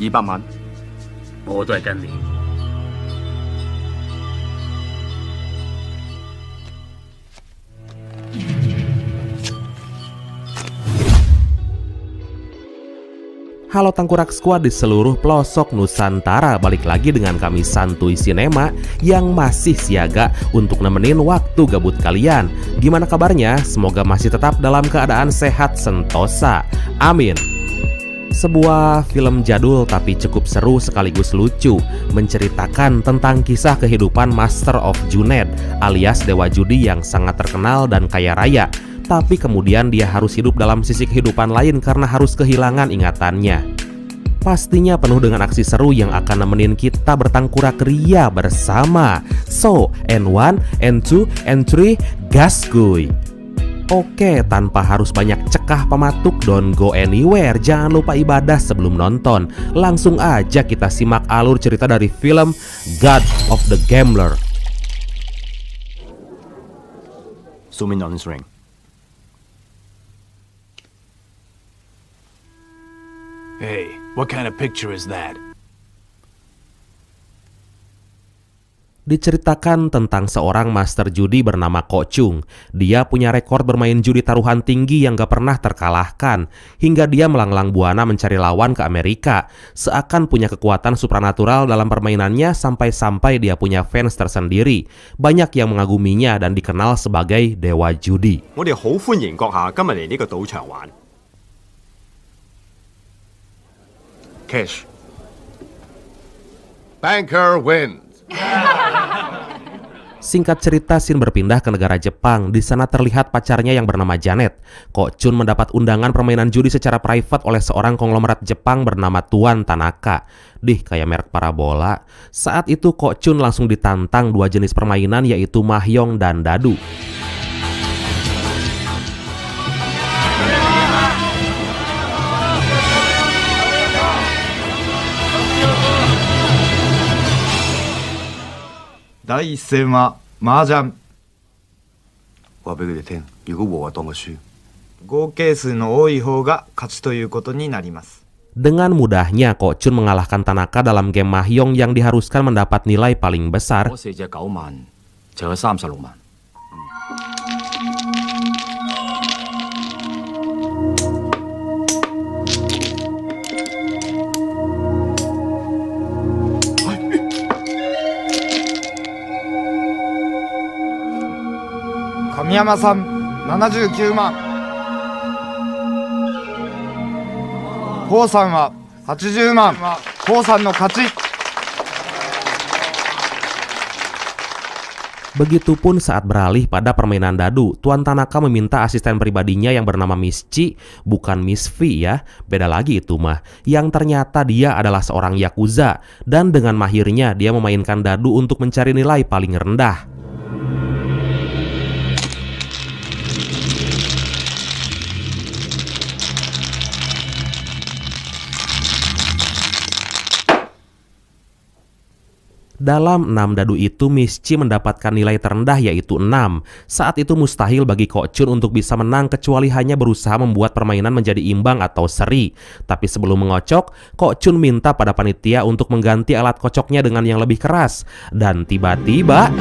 200萬，我都係跟你。Halo Tangkurak Squad di seluruh pelosok Nusantara, balik lagi dengan kami Santuy Sinema yang masih siaga untuk nemenin waktu gabut kalian. Gimana kabarnya? Semoga masih tetap dalam keadaan sehat sentosa. Amin. Sebuah film jadul tapi cukup seru sekaligus lucu, menceritakan tentang kisah kehidupan Master of Junaid alias Dewa Judi yang sangat terkenal dan kaya raya. Tapi kemudian dia harus hidup dalam sisi kehidupan lain karena harus kehilangan ingatannya. Pastinya penuh dengan aksi seru yang akan nemenin kita bertangkurak ria bersama. So, N1, N2, N3, gas kuy! Oke, tanpa harus banyak cekah pematuk, don't go anywhere. Jangan lupa ibadah sebelum nonton. Langsung aja kita simak alur cerita dari film God of the Gambler. Zoom in on his ring. Hey, what kind of picture is that? Diceritakan tentang seorang master judi bernama Ko Chung. Dia punya rekor bermain judi taruhan tinggi yang gak pernah terkalahkan, hingga dia melanglang buana mencari lawan ke Amerika. Seakan punya kekuatan supranatural dalam permainannya sampai-sampai dia punya fans tersendiri. Banyak yang mengaguminya dan dikenal sebagai Dewa Judi. 我哋好歡迎閣下今日嚟呢個賭場玩。Cash. Banker wins. Singkat cerita, scene berpindah ke negara Jepang. Di sana terlihat pacarnya yang bernama Janet. Ko Chun mendapat undangan permainan judi secara private oleh seorang konglomerat Jepang bernama Tuan Tanaka. Kayak merek parabola. Saat itu Ko Chun langsung ditantang dua jenis permainan, yaitu mahjong dan dadu.第一戦は麻雀。話俾佢哋聽，如果和就當佢輸。合計数の多い方が勝ちということになります。 Dengan mudahnya Ko Chun mengalahkan Tanaka dalam game mahjong yang diharuskan mendapat nilai paling besar. 嗰4隻9萬，就有36萬。神山さん79万。コウさんは80万。コウさんの勝ち。 Begitupun saat beralih pada permainan dadu, Tuan Tanaka meminta asisten pribadinya yang bernama Miss Chi, bukan Miss V ya, beda lagi itu mah, yang ternyata dia adalah seorang yakuza, dan dengan mahirnya dia memainkan dadu untuk mencari nilai paling rendah. Dalam 6 dadu itu, Miss Chi mendapatkan nilai terendah yaitu 6. Saat itu mustahil bagi Ko Chun untuk bisa menang kecuali hanya berusaha membuat permainan menjadi imbang atau seri. Tapi sebelum mengocok, Ko Chun minta pada panitia untuk mengganti alat kocoknya dengan yang lebih keras. Dan tiba-tiba...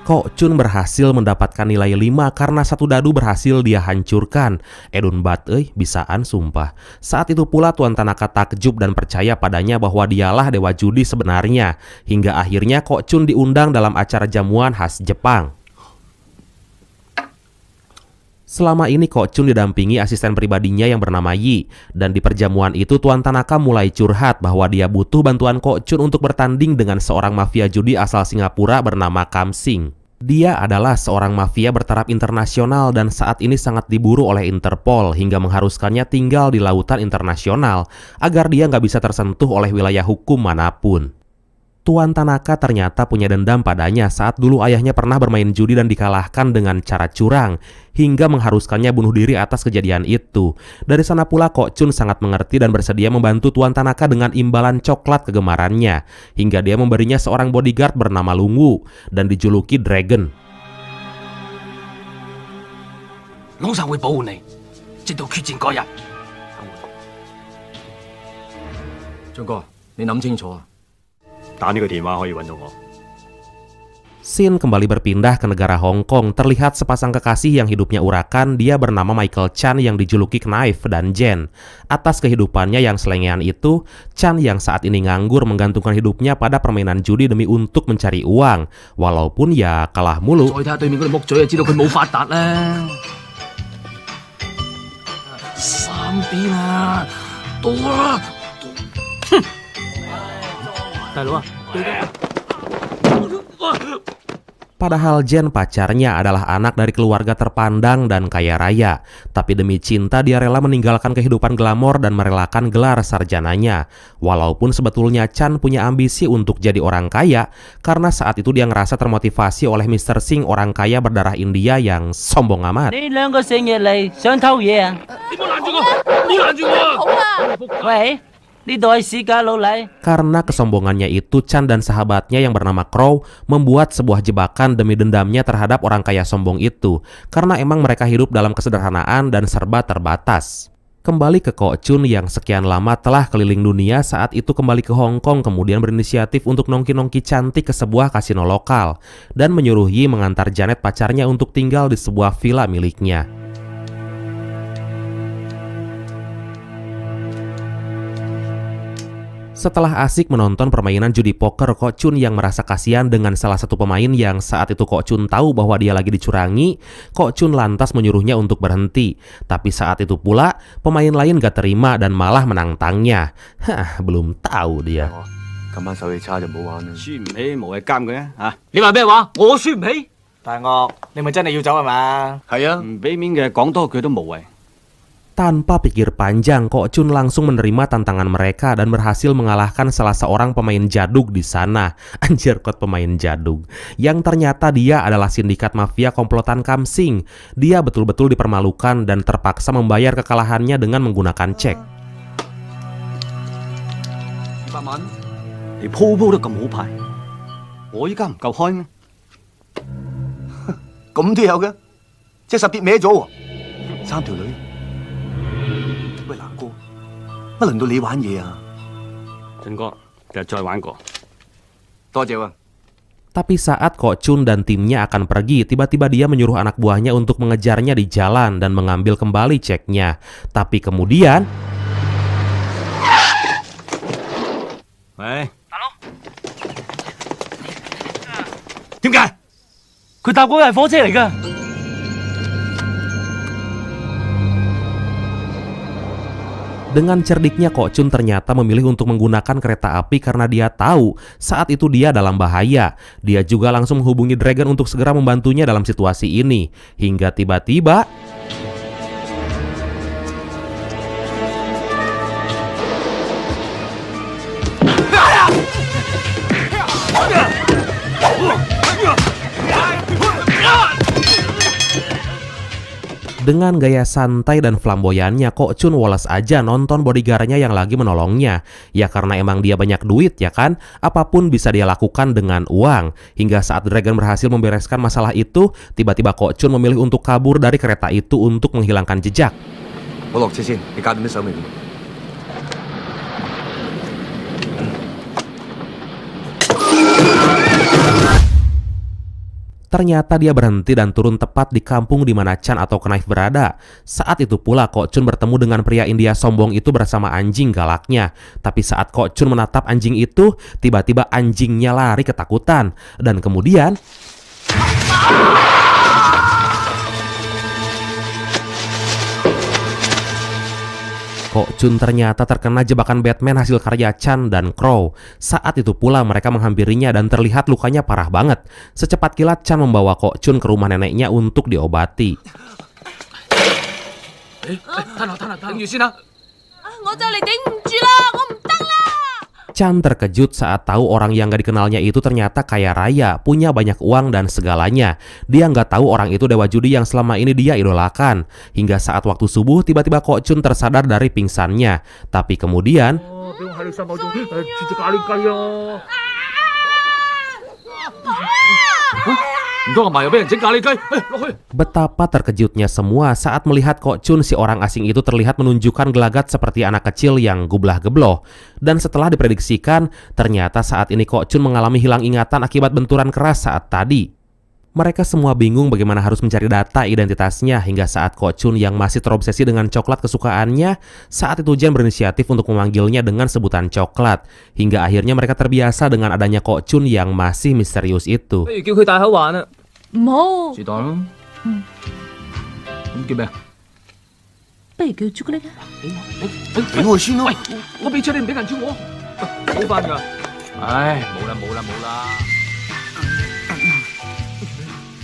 Ko Chun berhasil mendapatkan nilai 5 karena satu dadu berhasil dia hancurkan. Edun bat bisaan sumpah. Saat itu pula Tuan Tanaka takjub dan percaya padanya bahwa dialah dewa judi sebenarnya. Hingga akhirnya Ko Chun diundang dalam acara jamuan khas Jepang. Selama ini Ko Chun didampingi asisten pribadinya yang bernama Yi. Dan di perjamuan itu Tuan Tanaka mulai curhat bahwa dia butuh bantuan Ko Chun untuk bertanding dengan seorang mafia judi asal Singapura bernama Kam Sing. Dia adalah seorang mafia bertaraf internasional dan saat ini sangat diburu oleh Interpol hingga mengharuskannya tinggal di lautan internasional agar dia nggak bisa tersentuh oleh wilayah hukum manapun. Tuan Tanaka ternyata punya dendam padanya saat dulu ayahnya pernah bermain judi dan dikalahkan dengan cara curang, hingga mengharuskannya bunuh diri atas kejadian itu. Dari sana pula Kok Chun sangat mengerti dan bersedia membantu Tuan Tanaka dengan imbalan coklat kegemarannya, hingga dia memberinya seorang bodyguard bernama Lungu dan dijuluki Dragon. 老實會保護你，直到決戰嗰日。張哥，你諗清楚啊！打呢個電話可以揾到我。 Scene kembali berpindah ke negara Hong Kong. Terlihat sepasang kekasih yang hidupnya urakan. Dia bernama Michael Chan yang dijuluki Knife dan Jen. Atas kehidupannya yang selengean itu, Chan yang saat ini nganggur menggantungkan hidupnya pada permainan judi demi untuk mencari uang. Walaupun ya kalah mulu. 再睇下對面嗰條木嘴就知道佢冇發達啦。三邊啊，到啦！哼，大佬啊，對得。 Padahal Jen pacarnya adalah anak dari keluarga terpandang dan kaya raya. Tapi demi cinta dia rela meninggalkan kehidupan glamor dan merelakan gelar sarjananya. Walaupun sebetulnya Chan punya ambisi untuk jadi orang kaya, karena saat itu dia ngerasa termotivasi oleh Mr. Singh, orang kaya berdarah India yang sombong amat. 你兩個成日嚟想偷嘢啊？你冇攔住我，冇攔住我！好啊！喂，呢度係市價老禮。 Karena kesombongannya itu, Chan dan sahabatnya yang bernama Crow membuat sebuah jebakan demi dendamnya terhadap orang kaya sombong itu. Karena emang mereka hidup dalam kesederhanaan dan serba terbatas. Kembali ke Kok Chun yang sekian lama telah keliling dunia, saat itu kembali ke Hong Kong, kemudian berinisiatif untuk nongki-nongki cantik ke sebuah kasino lokal dan menyuruh Yi mengantar Janet pacarnya untuk tinggal di sebuah villa miliknya. Setelah asik menonton permainan judi poker, Kok Chun yang merasa kasihan dengan salah satu pemain yang saat itu Kok Chun tahu bahwa dia lagi dicurangi, Kok Chun lantas menyuruhnya untuk berhenti. Tapi saat itu pula, pemain lain gak terima dan malah menantangnya. Hah, belum tahu dia. 今晚手氣差就唔好玩啦。輸唔起冇謂監佢啊嚇！你話咩話？我輸唔起。大鱷，你咪真係要走係嘛？係啊，唔俾面嘅講多句都無謂。 Tanpa pikir panjang, Kok Chun langsung menerima tantangan mereka dan berhasil mengalahkan salah seorang pemain jadug di sana. Anjir, kot pemain jadug. Yang ternyata dia adalah sindikat mafia komplotan Kamsing. Dia betul-betul dipermalukan dan terpaksa membayar kekalahannya dengan menggunakan cek. 200萬，你鋪鋪都咁好牌，我依家唔夠開咩？咁都有嘅，隻實跌歪咗喎，3條女。喂，南哥，乜輪到你玩嘢啊？俊哥，今日再玩過。多謝喎。 Tapi saat Kok Chun dan timnya akan pergi, tiba-tiba dia menyuruh anak buahnya untuk mengejarnya di jalan dan mengambil kembali ceknya. Tapi kemudian... 喂，大佬，點解？佢搭嗰個係火車嚟㗎。 Dengan cerdiknya Kok Chun ternyata memilih untuk menggunakan kereta api karena dia tahu saat itu dia dalam bahaya. Dia juga langsung menghubungi Dragon untuk segera membantunya dalam situasi ini. Hingga tiba-tiba... Dengan gaya santai dan flamboyannya, Kok Chun woles aja nonton bodyguardnya yang lagi menolongnya. Ya karena emang dia banyak duit ya kan, apapun bisa dia lakukan dengan uang. Hingga saat Dragon berhasil membereskan masalah itu, tiba-tiba Kok Chun memilih untuk kabur dari kereta itu untuk menghilangkan jejak. 我落車先，你搞掂啲手尾。 Ternyata dia berhenti dan turun tepat di kampung di mana Chan atau Knife berada. Saat itu pula Kok Chun bertemu dengan pria India sombong itu bersama anjing galaknya. Tapi saat Kok Chun menatap anjing itu, tiba-tiba anjingnya lari ketakutan. Dan kemudian... Kok Chun ternyata terkena jebakan Batman hasil karya Chan dan Crow. Saat itu pula mereka menghampirinya dan terlihat lukanya parah banget. Secepat kilat Chan membawa Kok Chun ke rumah neneknya untuk diobati. 攤下，頂住先啦。我就嚟頂唔住啦，我唔得啦！ Chan terkejut saat tahu orang yang gak dikenalnya itu ternyata kaya raya, punya banyak uang dan segalanya. Dia nggak tahu orang itu dewa judi yang selama ini dia idolakan. Hingga saat waktu subuh, tiba-tiba Kok Chun tersadar dari pingsannya. Tapi kemudian betapa terkejutnya semua saat melihat Kok Chun, si orang asing itu terlihat menunjukkan gelagat seperti anak kecil yang gublah-gebloh. Dan setelah diprediksikan, ternyata saat ini Kok Chun mengalami hilang ingatan akibat benturan keras saat tadi. Mereka semua bingung bagaimana harus mencari data identitasnya hingga saat Kok Chun yang masih terobsesi dengan coklat kesukaannya, saat itu Jan berinisiatif untuk memanggilnya dengan sebutan coklat. Hingga akhirnya mereka terbiasa dengan adanya Kok Chun yang masih misterius itu. 冇，是當啦。咁叫咩啊？不如叫朱古力啊！俾我先咯。我俾出你唔俾人招我，冇翻㗎。唉，冇啦。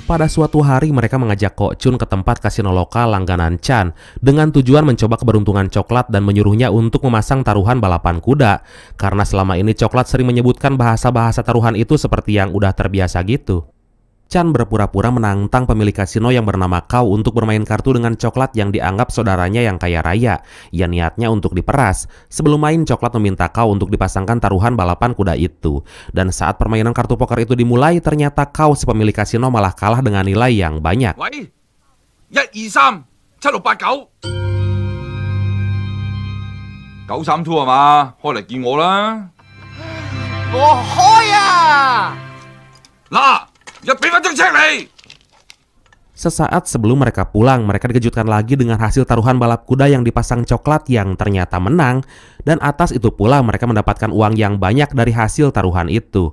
Pada suatu hari mereka mengajak Kok Chun ke tempat kasino lokal langganan Chan dengan tujuan mencoba keberuntungan coklat dan menyuruhnya untuk memasang taruhan balapan kuda. Karena selama ini coklat sering menyebutkan bahasa-bahasa taruhan itu seperti yang udah terbiasa gitu. Chan berpura-pura menantang pemilik kasino yang bernama Kau untuk bermain kartu dengan coklat yang dianggap saudaranya yang kaya raya. Ya niatnya untuk diperas. Sebelum main, coklat meminta Kau untuk dipasangkan taruhan balapan kuda itu. Dan saat permainan kartu poker itu dimulai, ternyata Kau, si pemilik kasino, malah kalah dengan nilai yang banyak. 喂，1、2、3、7、6、8、9，93 2係嘛？開嚟見我啦！我開啊！嗱，一俾翻張 check 你。 Sesaat sebelum mereka pulang, mereka dikejutkan lagi dengan hasil taruhan balap kuda yang dipasang coklat yang ternyata menang. Dan atas itu pula mereka mendapatkan uang yang banyak dari hasil taruhan itu.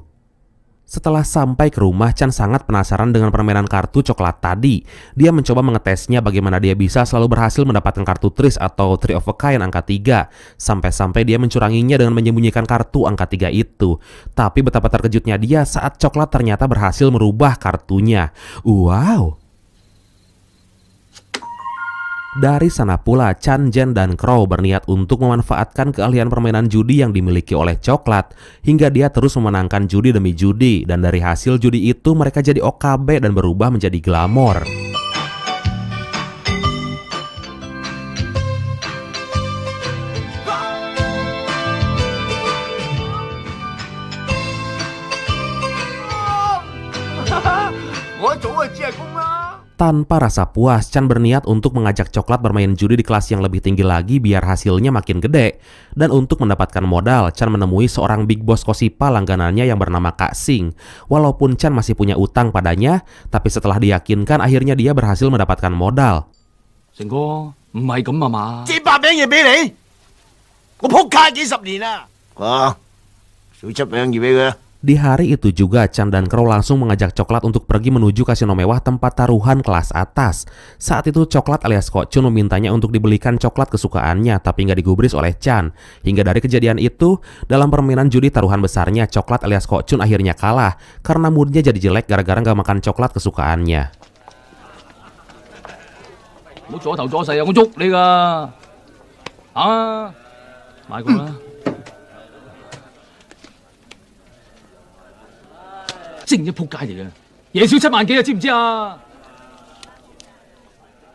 Setelah sampai ke rumah, Chan sangat penasaran dengan permainan kartu coklat tadi. Dia mencoba mengetesnya bagaimana dia bisa selalu berhasil mendapatkan kartu tris atau three of a kind angka 3. Sampai-sampai dia mencuranginya dengan menyembunyikan kartu angka 3 itu. Tapi betapa terkejutnya dia saat coklat ternyata berhasil merubah kartunya. Wow! Dari sana pula, Chan, Jen, dan Crow berniat untuk memanfaatkan keahlian permainan judi yang dimiliki oleh coklat hingga dia terus memenangkan judi demi judi, dan dari hasil judi itu mereka jadi OKB dan berubah menjadi glamor. Tanpa rasa puas, Chan berniat untuk mengajak coklat bermain judi di kelas yang lebih tinggi lagi biar hasilnya makin gede. Dan untuk mendapatkan modal, Chan menemui seorang big boss Kosipa langganannya yang bernama Kak Sing. Walaupun Chan masih punya utang padanya, tapi setelah diyakinkan akhirnya dia berhasil mendapatkan modal. 成哥唔係咁啊嘛？借百餅嘢俾你，我仆街幾十年啦。啊，少執餅嘢俾佢。 Di hari itu juga, Chan dan Crow langsung mengajak coklat untuk pergi menuju kasino mewah tempat taruhan kelas atas. Saat itu coklat alias Kok Chun memintanya untuk dibelikan coklat kesukaannya, tapi nggak digubris oleh Chan. Hingga dari kejadian itu, dalam permainan judi taruhan besarnya, coklat alias Kok Chun akhirnya kalah karena moodnya jadi jelek gara-gara nggak makan coklat kesukaannya. 唔好左頭左勢啊！我捉你㗎啊！買過啦。 正一仆街嚟嘅，夜少7萬幾啊，知唔知啊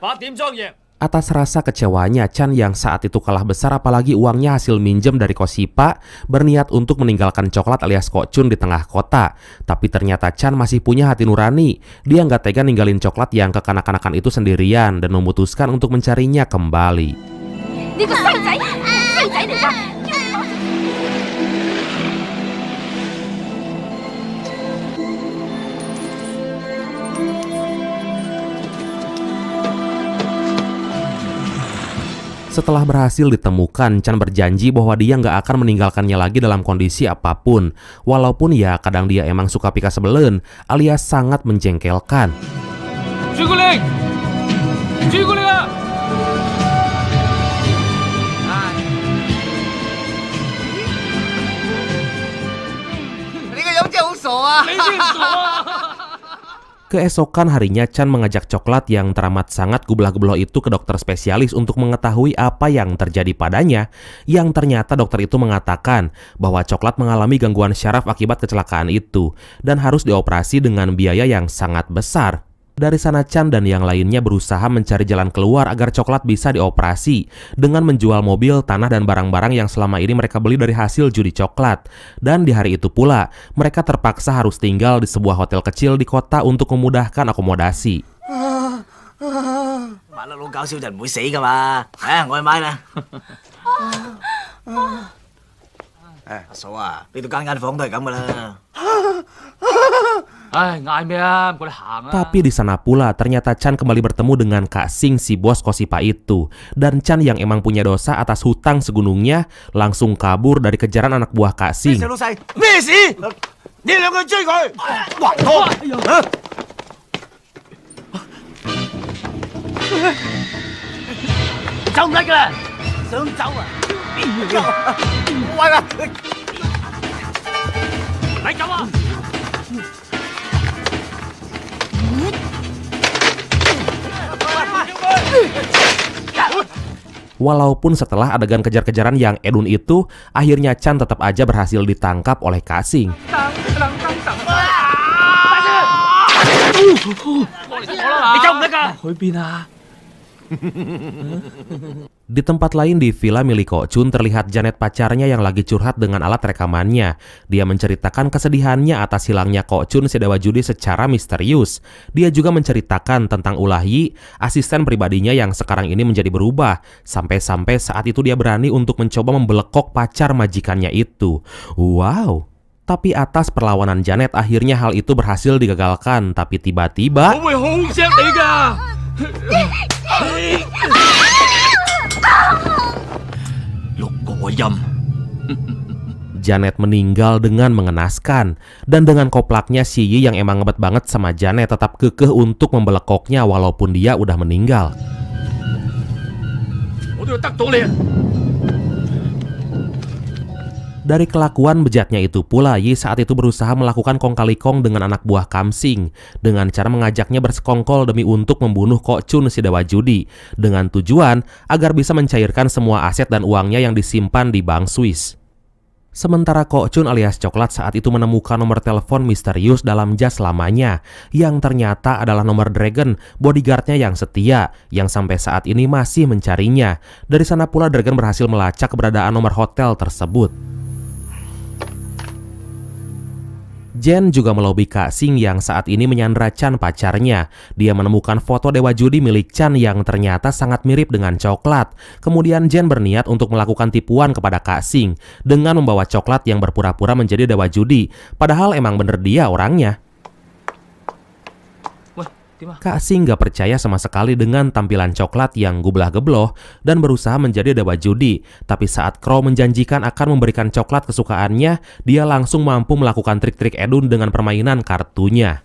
？8點裝贏。 Atas rasa kecewanya, Chan yang saat itu kalah besar apalagi uangnya hasil minjem dari Kosipa, berniat untuk meninggalkan coklat alias Kok Chun di tengah kota. Tapi ternyata Chan masih punya hati nurani. Dia nggak tega ninggalin coklat yang kekanak-kanakan itu sendirian dan memutuskan untuk mencarinya kembali. Setelah berhasil ditemukan, Chan berjanji bahwa dia nggak akan meninggalkannya lagi dalam kondisi apapun. Walaupun ya kadang dia emang suka pika sebelen alias sangat menjengkelkan. 朱古力，朱古力啊！ 你個樣真係好傻啊！ 你先傻啊！ Keesokan harinya Chan mengajak Coklat yang teramat sangat gublah-gebloh itu ke dokter spesialis untuk mengetahui apa yang terjadi padanya, yang ternyata dokter itu mengatakan bahwa Coklat mengalami gangguan syaraf akibat kecelakaan itu dan harus dioperasi dengan biaya yang sangat besar. Dari sana Chan dan yang lainnya berusaha mencari jalan keluar agar Coklat bisa dioperasi dengan menjual mobil, tanah, dan barang-barang yang selama ini mereka beli dari hasil judi Coklat. Dan di hari itu pula, mereka terpaksa harus tinggal di sebuah hotel kecil di kota untuk memudahkan akomodasi. 玩得老搞笑就唔會死噶嘛。我去買啦。阿嫂啊，呢度間間房都係咁噶啦。唉，嗌咩啊？唔該你行啊！ Tapi di sana pula ternyata Chan kembali bertemu dengan Kak Sing si bos Kosipa itu. Dan Chan yang emang punya dosa atas hutang segunungnya langsung kabur dari kejaran anak buah Kak Sing. 老細，咩事？你哋兩個追佢，還拖！走唔甩噶啦，想走啊？喂喂！ 咪走啊！ Walaupun setelah adegan kejar-kejaran yang edun itu, akhirnya Chan tetap aja berhasil ditangkap oleh Kak Sing. Di tempat lain di villa milik Kok Chun terlihat Janet pacarnya yang lagi curhat dengan alat rekamannya. Dia menceritakan kesedihannya atas hilangnya Kok Chun si dewa judi secara misterius. Dia juga menceritakan tentang Ulah Yi, asisten pribadinya yang sekarang ini menjadi berubah. Sampai-sampai saat itu dia berani untuk mencoba membelekok pacar majikannya itu. Wow. Tapi atas perlawanan Janet akhirnya hal itu berhasil digagalkan. Tapi tiba-tiba Janet meninggal dengan mengenaskan. Dan dengan koplaknya si Yi yang emang ngebet banget sama Janet tetap kekeh untuk membelekoknya walaupun dia udah meninggal. Dari kelakuan bejatnya itu pula, Yi saat itu berusaha melakukan kong kali kong dengan anak buah Kamsing dengan cara mengajaknya bersekongkol demi untuk membunuh Kok Chun si dewa judi dengan tujuan agar bisa mencairkan semua aset dan uangnya yang disimpan di bank Swiss. Sementara Kok Chun alias Coklat saat itu menemukan nomor telepon misterius dalam jas lamanya yang ternyata adalah nomor Dragon, bodyguardnya yang setia yang sampai saat ini masih mencarinya. Dari sana pula Dragon berhasil melacak keberadaan nomor hotel tersebut. Jen juga melobi Kak Sing yang saat ini menyandra Chan pacarnya. Dia menemukan foto dewa judi milik Chan yang ternyata sangat mirip dengan Coklat. Kemudian Jen berniat untuk melakukan tipuan kepada Kak Sing dengan membawa Coklat yang berpura-pura menjadi dewa judi. Padahal emang bener dia orangnya. Kak Sing gak percaya sama sekali dengan tampilan Coklat yang gublah-gebloh dan berusaha menjadi dewa judi. Tapi saat Crow menjanjikan akan memberikan Coklat kesukaannya, dia langsung mampu melakukan trik-trik edun dengan permainan kartunya.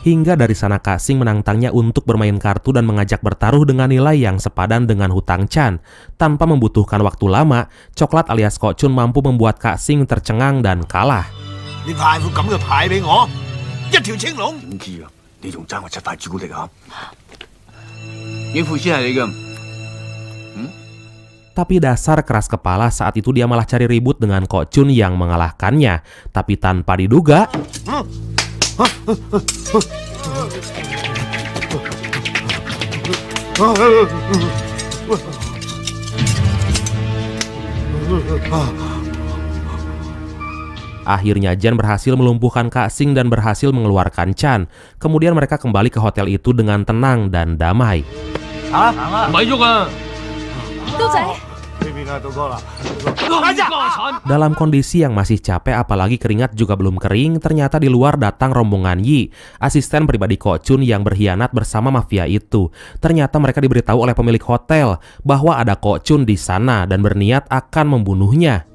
Hingga dari sana Kak Sing menantangnya untuk bermain kartu dan mengajak bertaruh dengan nilai yang sepadan dengan hutang Chan. Tanpa membutuhkan waktu lama, Coklat alias Kok Chun mampu membuat Kak Sing tercengang dan kalah.你派副咁嘅牌俾我，一條青龍。點知啊？你仲爭我7塊朱古力啊？呢副先係你嘅。 Tapi dasar keras kepala saat itu dia malah cari ribut dengan Kok Chun yang mengalahkannya. Tapi tanpa diduga, akhirnya Jan berhasil melumpuhkan Kak Sing dan berhasil mengeluarkan Chan. Kemudian mereka kembali ke hotel itu dengan tenang dan damai. Dalam kondisi yang masih capek apalagi keringat juga belum kering, ternyata di luar datang rombongan Yi, asisten pribadi Kok Chun yang berkhianat bersama mafia itu. Ternyata mereka diberitahu oleh pemilik hotel bahwa ada Kok Chun di sana dan berniat akan membunuhnya.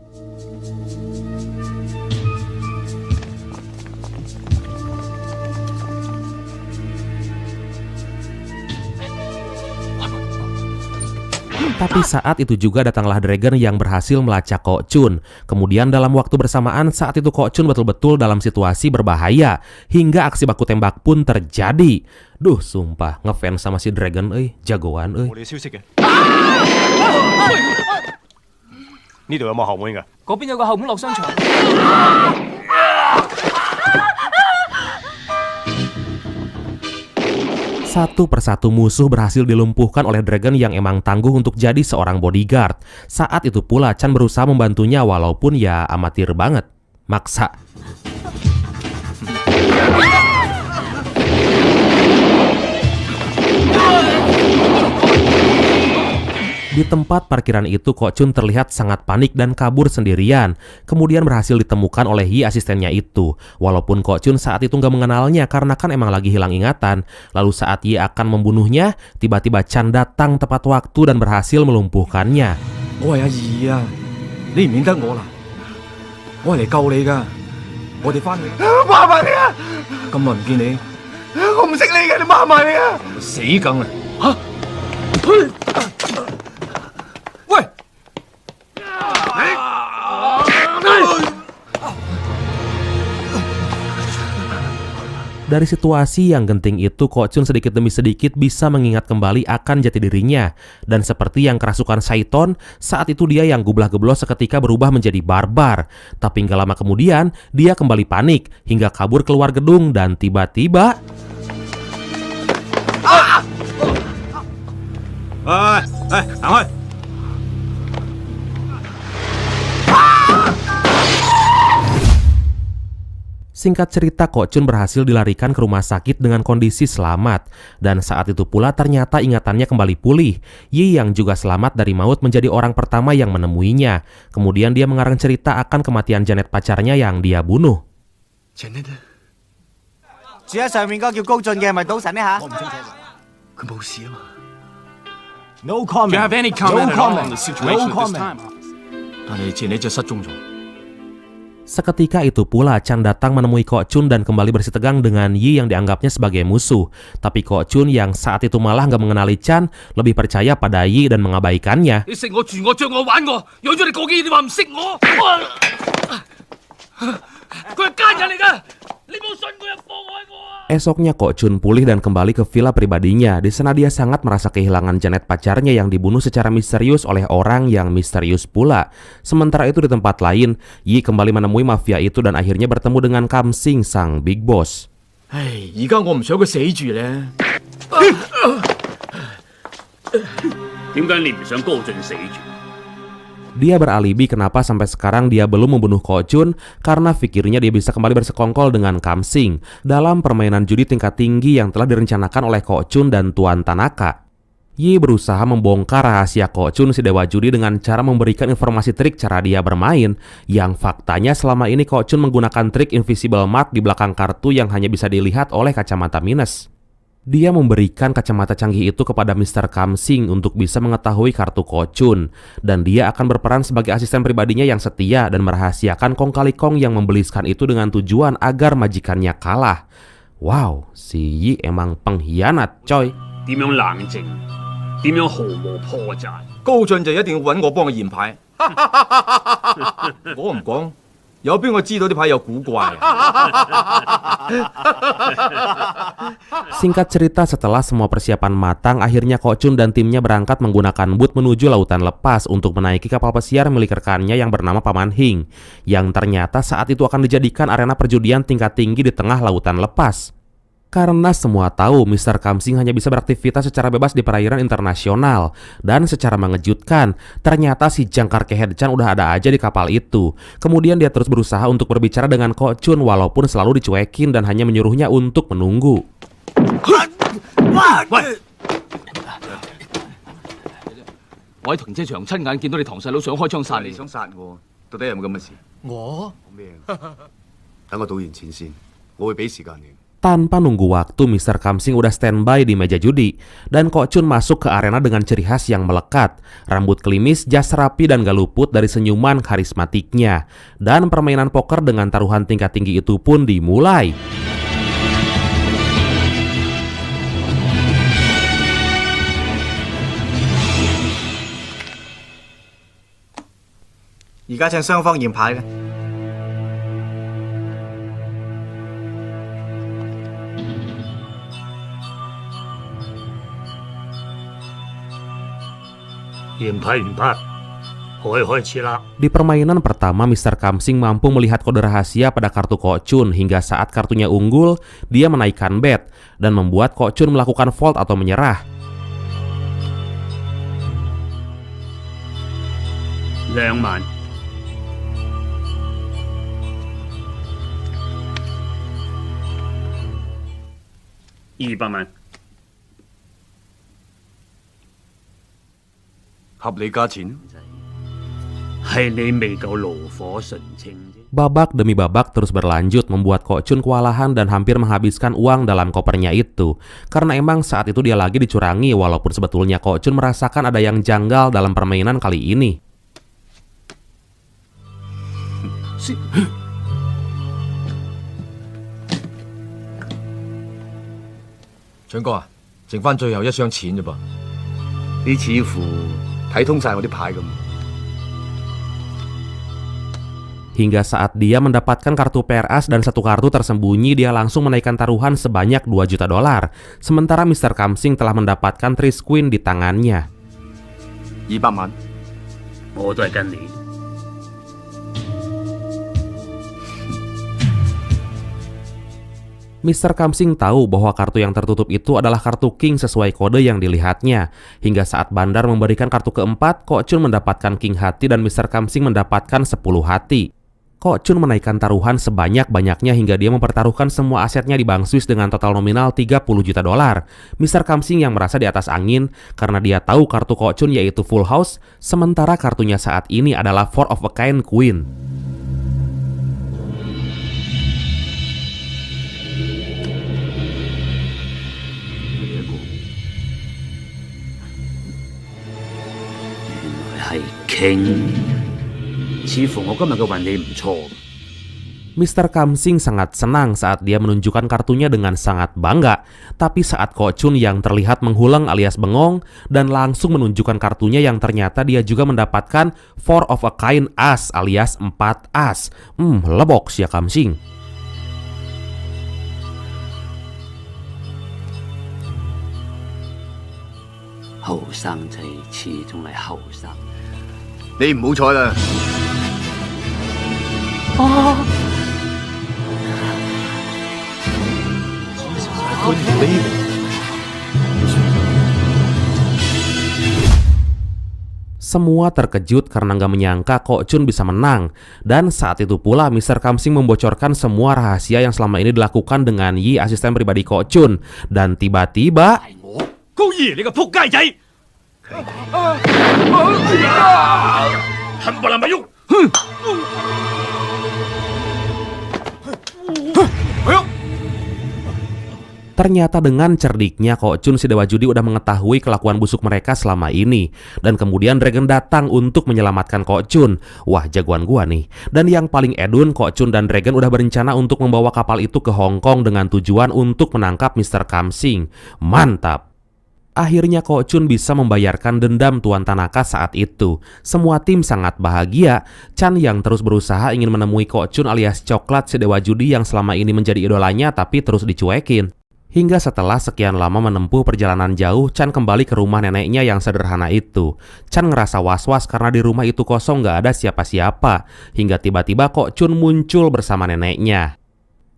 Tapi saat itu juga datanglah Dragon yang berhasil melacak Kok Chun. Kemudian dalam waktu bersamaan saat itu Kok Chun betul-betul dalam situasi berbahaya. Hingga aksi baku tembak pun terjadi. Duh sumpah ngefans sama si Dragon jagoan 我哋消息嘅。呢度有冇後門㗎？嗰邊有個後門落商場。 Satu persatu musuh berhasil dilumpuhkan oleh Dragon yang emang tangguh untuk jadi seorang bodyguard. Saat itu pula Chan berusaha membantunya walaupun ya amatir banget. Maksa. Di tempat parkiran itu Kok Chun terlihat sangat panik dan kabur sendirian. Kemudian berhasil ditemukan oleh Yi asistennya itu. Walaupun Kok Chun saat itu nggak mengenalnya karena kan emang lagi hilang ingatan. Lalu saat Yi akan membunuhnya, tiba-tiba Chan datang tepat waktu dan berhasil melumpuhkannya. 我係阿二啊，你唔認得我啦？我係嚟救你㗎，我哋翻去。麻煩你啊！咁耐唔見你，我唔識你嘅，你麻煩你啊！死梗啦！嚇！喂！ Dari situasi yang genting itu, Kok Chun sedikit demi sedikit bisa mengingat kembali akan jati dirinya. Dan seperti yang kerasukan Saiton, saat itu dia yang gublah-geblos seketika berubah menjadi barbar. Tapi nggak lama kemudian, dia kembali panik hingga kabur keluar gedung dan tiba-tiba... Singkat cerita, Kok Chun berhasil dilarikan ke rumah sakit dengan kondisi selamat. Dan saat itu pula ternyata ingatannya kembali pulih. Yi yang juga selamat dari maut menjadi orang pertama yang menemuinya. Kemudian dia mengarang cerita akan kematian Janet pacarnya yang dia bunuh. Janet 住喺上面嗰個叫高進嘅，係咪賭神呢嚇？佢冇事啊嘛。 No comment. Do you have any comment No at all comment. on the situation No at this comment. time? 但係前你就失蹤咗。 Seketika itu pula Chan datang menemui Kok Chun dan kembali bersitegang dengan Yi yang dianggapnya sebagai musuh. Tapi Kok Chun yang saat itu malah nggak mengenali Chan, lebih percaya pada Yi dan mengabaikannya. 你食我住我著我玩我，養咗你個幾你話唔識我？佢係奸人嚟㗎！你冇信佢就放開我啊！ Esoknya Kok Chun pulih dan kembali ke villa pribadinya. Di sana dia sangat merasa kehilangan Janet pacarnya yang dibunuh secara misterius oleh orang yang misterius pula. Sementara itu di tempat lain, Yi kembali menemui mafia itu dan akhirnya bertemu dengan Kam Sing sang big boss. 唉，而家我唔想佢死住咧。點解你唔想高進死住？ Dia beralibi kenapa sampai sekarang dia belum membunuh Kok Chun karena pikirnya dia bisa kembali bersekongkol dengan Kam Sing dalam permainan judi tingkat tinggi yang telah direncanakan oleh Kok Chun dan Tuan Tanaka. Yi berusaha membongkar rahasia Kok Chun si dewa judi dengan cara memberikan informasi trik cara dia bermain, yang faktanya selama ini Kok Chun menggunakan trik invisible mark di belakang kartu yang hanya bisa dilihat oleh kacamata minus. Dia memberikan kacamata canggih itu kepada Mr. Kam Sing untuk bisa mengetahui kartu Kok Chun, dan dia akan berperan sebagai asisten pribadinya yang setia dan merahasiakan kong kali kong yang membeliskan itu dengan tujuan agar majikannya kalah. Wow, si Yi emang pengkhianat, coy. 點樣冷靜？點樣毫無破綻？高進就一定要揾我幫佢驗牌。我唔講，有邊個知道啲牌有古怪啊？ Singkat cerita, setelah semua persiapan matang, akhirnya Kok Chun dan timnya berangkat menggunakan boot menuju lautan lepas untuk menaiki kapal pesiar milik rekannya yang bernama Paman Hing, yang ternyata saat itu akan dijadikan arena perjudian tingkat tinggi di tengah lautan lepas. Karena semua tahu Mr. Kam Sing hanya bisa beraktivitas secara bebas di perairan internasional. Dan secara mengejutkan, ternyata si jangkar Kehed Chan udah ada aja di kapal itu. Kemudian dia terus berusaha untuk berbicara dengan Kok Chun walaupun selalu dicuekin dan hanya menyuruhnya untuk menunggu. 喂！我喺停車場親眼見到你堂細佬想開槍殺你。想殺我，到底有冇咁嘅事？我咩？等我賭完錢先，我會俾時間你。 Tanpa nunggu waktu, Mr. Kam Sing udah standby di meja judi. Dan Kok Chun masuk ke arena dengan ciri khas yang melekat. Rambut klimis, jas rapi, dan gak luput dari senyuman karismatiknya. Dan permainan poker dengan taruhan tingkat tinggi itu pun dimulai. 而家請雙方驗牌嘅。驗牌唔拍，可以開始啦。 Di permainan pertama, Mr. Kamsing mampu melihat kode rahasia pada kartu Kok Chun hingga saat kartunya unggul, dia menaikkan bet dan membuat Kok Chun melakukan fold atau menyerah. 2萬。200萬。合理價錢。係你未夠爐火純青啫。 Babak demi babak terus berlanjut membuat Kok Chun kewalahan dan hampir menghabiskan uang dalam kopernya itu. Karena emang saat itu dia lagi dicurangi walaupun sebetulnya Kok Chun merasakan ada yang janggal dalam permainan kali ini. 長哥啊，剩翻最後一箱錢啫噃。你似乎睇通晒我啲牌咁。 Hingga saat dia mendapatkan kartu PRS dan satu kartu tersembunyi, dia langsung menaikkan taruhan sebanyak 2 juta dolar. Sementara Mr. Kamsing telah mendapatkan Tris Queen di tangannya. 200萬，我都係跟你。 Mr. Kamsing tahu bahwa kartu yang tertutup itu adalah kartu King sesuai kode yang dilihatnya. Hingga saat Bandar memberikan kartu keempat, Kok Chun mendapatkan King hati dan Mr. Kamsing mendapatkan 10 hati. Kok Chun menaikkan taruhan sebanyak-banyaknya hingga dia mempertaruhkan semua asetnya di bank Swiss dengan total nominal 30 juta dolar. Mr. Kamsing yang merasa di atas angin karena dia tahu kartu Kok Chun yaitu Full House, sementara kartunya saat ini adalah Four of a Kind Queen. Mr. Kamsing sangat senang saat dia menunjukkan kartunya dengan sangat bangga. Tapi saat Kok Chun yang terlihat menghulang alias bengong dan langsung menunjukkan kartunya yang ternyata dia juga mendapatkan Four of a Kind As alias 4 as. Lebok si Kamsing.你唔好彩啦！ Semua terkejut karena nggak menyangka Kok Chun bisa menang. Dan saat itu pula Mr. Kamsing membocorkan semua rahasia yang selama ini dilakukan dengan Yi, asisten pribadi Kok Chun. Dan tiba-tiba... 高二，你個仆街仔！冚唪唥咪喐！ Ternyata dengan cerdiknya Kok Chun si Dewa Judi udah mengetahui kelakuan busuk mereka selama ini. Dan kemudian Dragon datang untuk menyelamatkan Kok Chun. Wah, jagoan gua nih. Dan yang paling edun, Kok Chun dan Dragon udah berencana untuk membawa kapal itu ke Hong Kong dengan tujuan untuk menangkap Mr. Kamsing. Mantap. Akhirnya Kok Chun bisa membayarkan dendam Tuan Tanaka saat itu. Semua tim sangat bahagia. Chan yang terus berusaha ingin menemui Kok Chun alias Coklat si Dewa Judi yang selama ini menjadi idolanya tapi terus dicuekin. Hingga setelah sekian lama menempuh perjalanan jauh, Chan kembali ke rumah neneknya yang sederhana itu. Chan ngerasa was-was karena di rumah itu kosong gak ada siapa-siapa. Hingga tiba-tiba Kok Chun muncul bersama neneknya.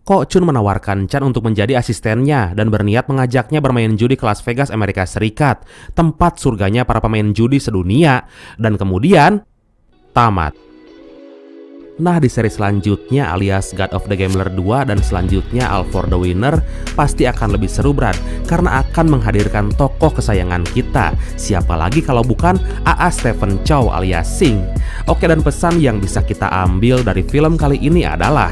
Kok Chun menawarkan Chan untuk menjadi asistennya dan berniat mengajaknya bermain judi ke Las Vegas, Amerika Serikat, tempat surganya para pemain judi sedunia. Dan kemudian tamat. Nah, di seri selanjutnya alias God of the Gambler 2 dan selanjutnya All for the Winner pasti akan lebih seru, Brad, karena akan menghadirkan tokoh kesayangan kita. Siapa lagi kalau bukan A.A. Stephen Chow alias Sing. Oke, dan pesan yang bisa kita ambil dari film kali ini adalah,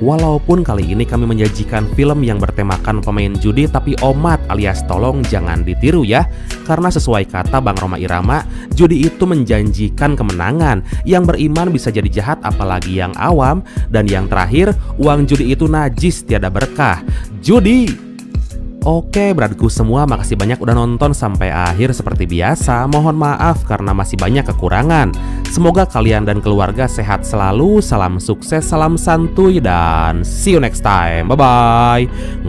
walaupun kali ini kami menyajikan film yang bertemakan pemain judi, tapi omat alias tolong jangan ditiru ya. Karena sesuai kata Bang Roma Irama, judi itu menjanjikan kemenangan. Yang beriman bisa jadi jahat apalagi yang awam. Dan yang terakhir, uang judi itu najis tiada berkah. Judi Oke, beratku semua, makasih banyak udah nonton sampai akhir seperti biasa. Mohon maaf karena masih banyak kekurangan. Semoga kalian dan keluarga sehat selalu, salam sukses, salam santuy, dan see you next time. Bye-bye.